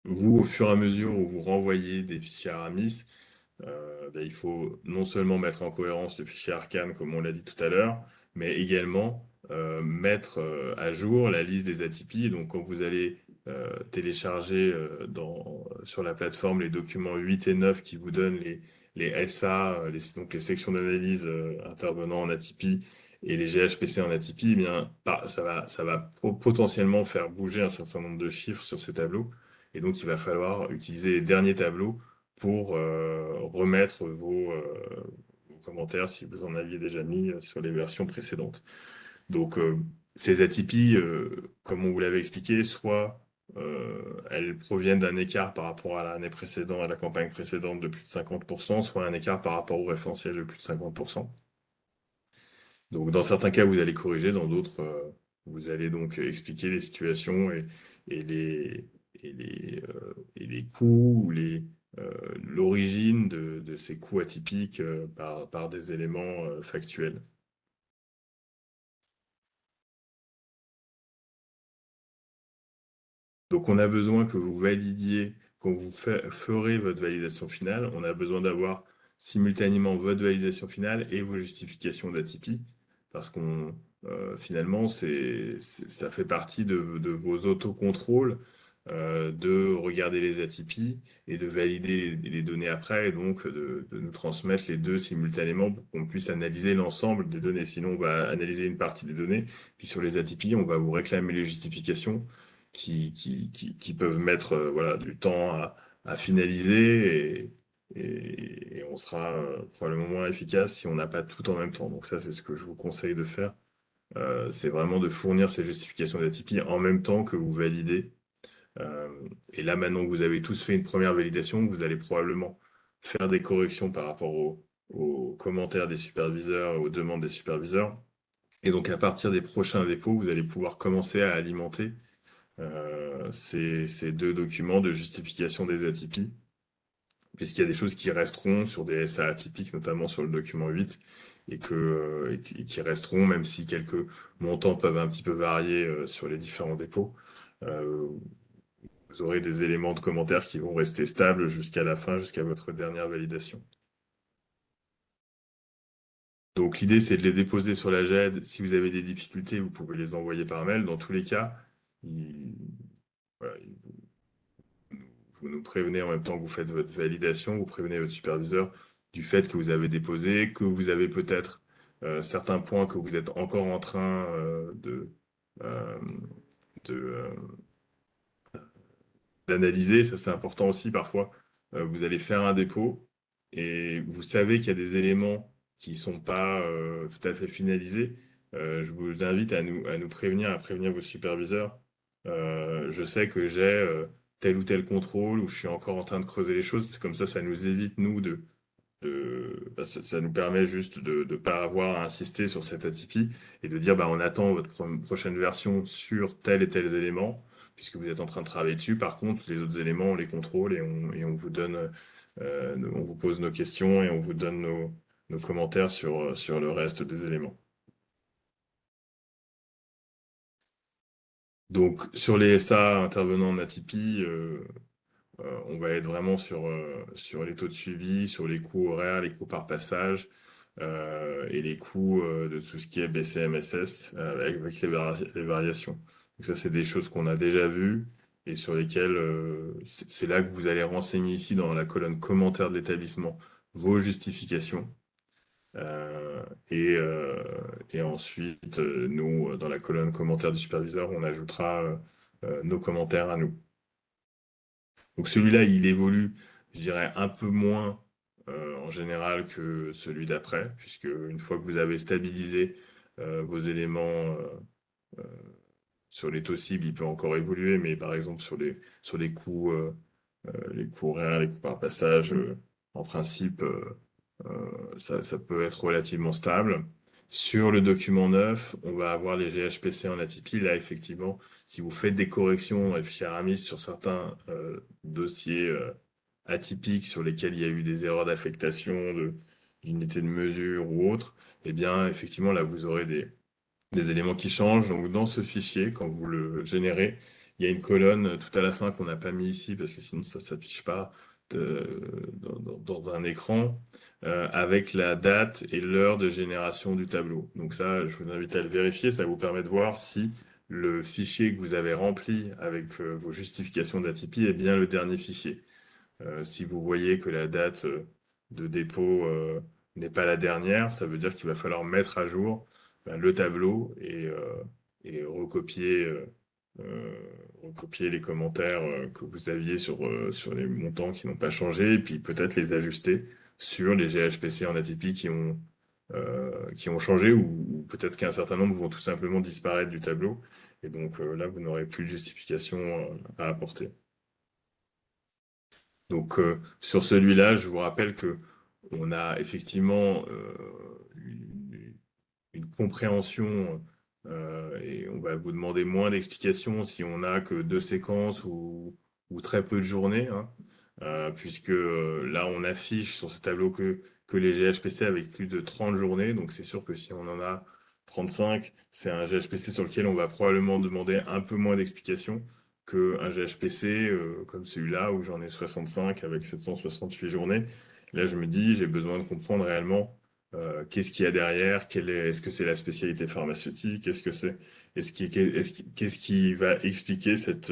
vous, au fur et à mesure où vous renvoyez des fichiers Aramis, ben, il faut non seulement mettre en cohérence le fichier Arcane, comme on l'a dit tout à l'heure, mais également mettre à jour la liste des atypies. Donc, quand vous allez télécharger sur la plateforme les documents 8 et 9 qui vous donnent les SA, donc les sections d'analyse intervenant en atypie, et les GHPC en atypie, eh bien, ça va potentiellement faire bouger un certain nombre de chiffres sur ces tableaux. Et donc, il va falloir utiliser les derniers tableaux pour remettre vos commentaires si vous en aviez déjà mis sur les versions précédentes. Donc, ces atypies, comme on vous l'avait expliqué, soit elles proviennent d'un écart par rapport à l'année précédente, à la campagne précédente de plus de 50%, soit un écart par rapport au référentiel de plus de 50%. Donc, dans certains cas, vous allez corriger, dans d'autres, vous allez donc expliquer les situations et et les coûts ou l'origine de ces coûts atypiques par des éléments factuels. Donc, on a besoin que vous validiez, quand vous ferez votre validation finale, on a besoin d'avoir simultanément votre validation finale et vos justifications d'atypie, parce qu'on finalement, ça fait partie de vos autocontrôles de regarder les atypies et de valider les données après, et donc de nous transmettre les deux simultanément pour qu'on puisse analyser l'ensemble des données. Sinon, on va analyser une partie des données, puis sur les atypies, on va vous réclamer les justifications qui peuvent mettre voilà, du temps à finaliser et on sera probablement moins efficace si on n'a pas tout en même temps. Donc ça, c'est ce que je vous conseille de faire. C'est vraiment de fournir ces justifications d'ATP en même temps que vous validez. Euh, et là, maintenant que vous avez tous fait une première validation, vous allez probablement faire des corrections par rapport aux commentaires des superviseurs, aux demandes des superviseurs. Et donc, à partir des prochains dépôts, vous allez pouvoir commencer à alimenter ces deux documents de justification des atypies, puisqu'il y a des choses qui resteront sur des SA atypiques, notamment sur le document 8, et qui resteront, même si quelques montants peuvent un petit peu varier sur les différents dépôts. Euh, vous aurez des éléments de commentaires qui vont rester stables jusqu'à la fin, jusqu'à votre dernière validation. Donc l'idée, c'est de les déposer sur la GED. Si vous avez des difficultés, vous pouvez les envoyer par mail. Dans tous les cas, il- voilà, vous nous prévenez en même temps que vous faites votre validation, vous prévenez votre superviseur du fait que vous avez déposé, que vous avez peut-être certains points que vous êtes encore en train euh, de, d'analyser. Ça, c'est important aussi parfois. Vous allez faire un dépôt et vous savez qu'il y a des éléments qui sont pas tout à fait finalisés. Je vous invite à nous prévenir, à prévenir vos superviseurs. Je sais que j'ai tel ou tel contrôle où je suis encore en train de creuser les choses. C'est comme ça nous évite, nous, ça nous permet juste de ne pas avoir à insister sur cette atypie et de dire bah, on attend votre prochaine version sur tel et tel élément, puisque vous êtes en train de travailler dessus. Par contre, les autres éléments, on les contrôle et on vous donne On vous pose nos questions et on vous donne nos commentaires sur le reste des éléments. Donc, sur les SA intervenant en atypie, on va être vraiment sur les taux de suivi, sur les coûts horaires, les coûts par passage, et les coûts de tout ce qui est BCMSS, avec les variations. Donc ça, c'est des choses qu'on a déjà vues et sur lesquelles c'est là que vous allez renseigner ici dans la colonne commentaires de l'établissement vos justifications. Euh, et, euh, et ensuite, nous, dans la colonne commentaires du superviseur, on ajoutera nos commentaires à nous. Donc celui-là, il évolue, je dirais, un peu moins en général que celui d'après, puisque une fois que vous avez stabilisé vos éléments euh, sur les taux cibles, il peut encore évoluer, mais par exemple sur les coûts horaires, les coûts par passage, en principe, ça peut être relativement stable. Sur le document neuf, on va avoir les GHPC en atypie. Là, effectivement, si vous faites des corrections et fichiers Aramis sur certains dossiers atypiques sur lesquels il y a eu des erreurs d'affectation, d'unité de mesure ou autre, eh bien, effectivement, là, vous aurez des éléments qui changent. Donc, dans ce fichier, quand vous le générez, il y a une colonne tout à la fin qu'on n'a pas mis ici parce que sinon ça s'affiche pas dans un écran avec la date et l'heure de génération du tableau. Donc ça, je vous invite à le vérifier. Ça vous permet de voir si le fichier que vous avez rempli avec vos justifications d'atypie est bien le dernier fichier. Si vous voyez que la date de dépôt n'est pas la dernière, ça veut dire qu'il va falloir mettre à jour le tableau et euh, recopier les commentaires que vous aviez sur les montants qui n'ont pas changé, et puis peut-être les ajuster sur les GHPC en atypique qui ont changé, ou peut-être qu'un certain nombre vont tout simplement disparaître du tableau, et donc là, vous n'aurez plus de justification à apporter. Donc sur celui-là, je vous rappelle que on a effectivement une compréhension et on va vous demander moins d'explications si on n'a que deux séquences ou très peu de journées, hein. Puisque là on affiche sur ce tableau que les GHPC avec plus de 30 journées. Donc c'est sûr que si on en a 35, c'est un GHPC sur lequel on va probablement demander un peu moins d'explications qu'un GHPC comme celui-là où j'en ai 65 avec 768 journées. Là, je me dis, j'ai besoin de comprendre réellement qu'est-ce qu'il y a derrière, est-ce que c'est la spécialité pharmaceutique, qu'est-ce qui va expliquer cette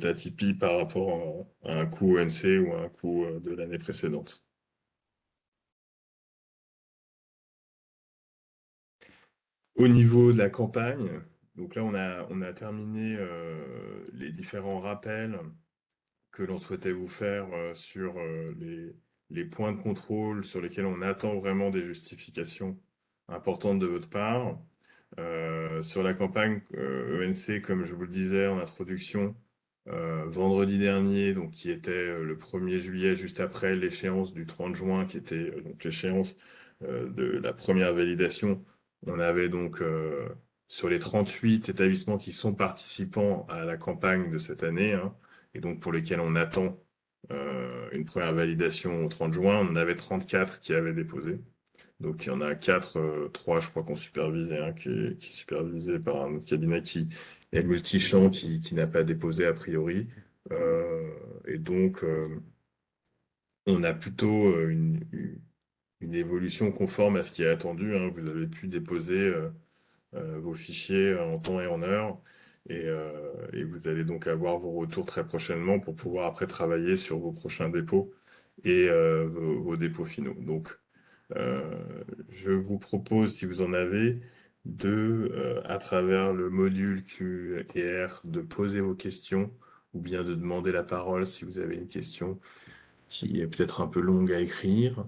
atypie par rapport à un coût ONC ou à un coût de l'année précédente. Au niveau de la campagne, donc là on a terminé les différents rappels que l'on souhaitait vous faire sur les points de contrôle sur lesquels on attend vraiment des justifications importantes de votre part. Sur la campagne ENC, comme je vous le disais en introduction, vendredi dernier, donc qui était le 1er juillet, juste après l'échéance du 30 juin, qui était donc l'échéance de la première validation, on avait donc sur les 38 établissements qui sont participants à la campagne de cette année, hein, et donc pour lesquels on attend une première validation au 30 juin, on en avait 34 qui avaient déposé. Donc il y en a quatre, trois je crois qu'on supervisait, un qui est supervisé par un autre cabinet qui est multichamp, qui n'a pas déposé a priori. Et donc on a plutôt une évolution conforme à ce qui est attendu, hein. Vous avez pu déposer vos fichiers en temps et en heure. Et vous allez donc avoir vos retours très prochainement pour pouvoir après travailler sur vos prochains dépôts et vos dépôts finaux. Donc, je vous propose, si vous en avez, à travers le module Q et R, de poser vos questions ou bien de demander la parole si vous avez une question qui est peut-être un peu longue à écrire.